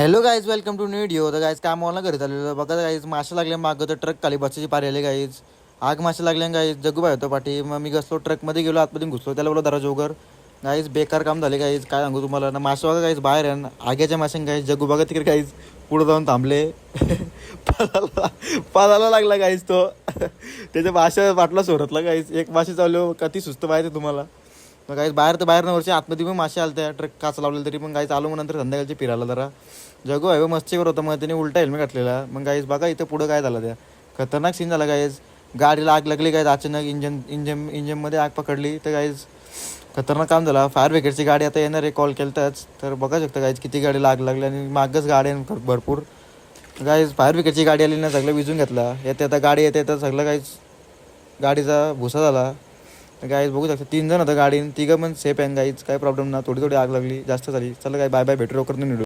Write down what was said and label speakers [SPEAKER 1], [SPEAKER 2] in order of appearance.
[SPEAKER 1] Hello guys, welcome to new video. तर guys काम ना घरी चाललेलं बघा गाईज, मासे लागले मागं तर ट्रक खाली बसायची पारी आले गाईज. आग मासे लागले गाईज. जग्गूबाई होतो पाठी, मग मी घसलो ट्रकमध्ये गेलो, आतमध्ये घुसलो, त्याला बोललो दराज वगैरे. गाईज बेकार काम झाले गाईज, काय सांगू तुम्हाला ना. मासे बघा गाईज बाहेर आहे ना, आग्याच्या माशां गाईज. जग्गू बघा तिकडे गाईज पुढं जाऊन थांबले. पालाला लागला गाईज तो. त्याच्या माशा वाटला सोरतला गाईज. एक मासे चाललो का ती सुस्त पाहिजे तुम्हाला. मग गाईज बाहेर तर बाहेर न वरची आतमध्ये पण मासे आले त्या ट्रक काच लावलेलं तरी पण गाईज आलो. मग नंतर संध्याकाळची फिरायला जरा जगू आहे मस्तीवर होतं, मग त्याने उलटा हेल्मेट घातलेला. मग गाईज बघा इथं पुढं काय झालं, त्या खतरनाक सीन झाला गाईज. गाडीला आग लागली गाईज अचानक, इंजनमध्ये आग पकडली. तर गाईज खतरनाक काम झाला. फायर ब्रिगेडची गाडी आता येणार आहे, कॉल केलताच. तर बघा शकता गाईज किती गाडीला आग लागली आणि मागच गाड्या भरपूर. गाईज फायर ब्रिगेडची गाडी आली ना, सगळं विजून घेतला. येते आता गाडी येते तर सगळं गाईज गाडीचा भुसा झाला. गाईज बघू शकता 3 जण होतं गाडीन, 3 पण सेफ आहे गाईज, काही प्रॉब्लेम ना. थोडी थोडी आग लागली, जास्त झाली. चला काय बाय बाय, भेटू लवकर.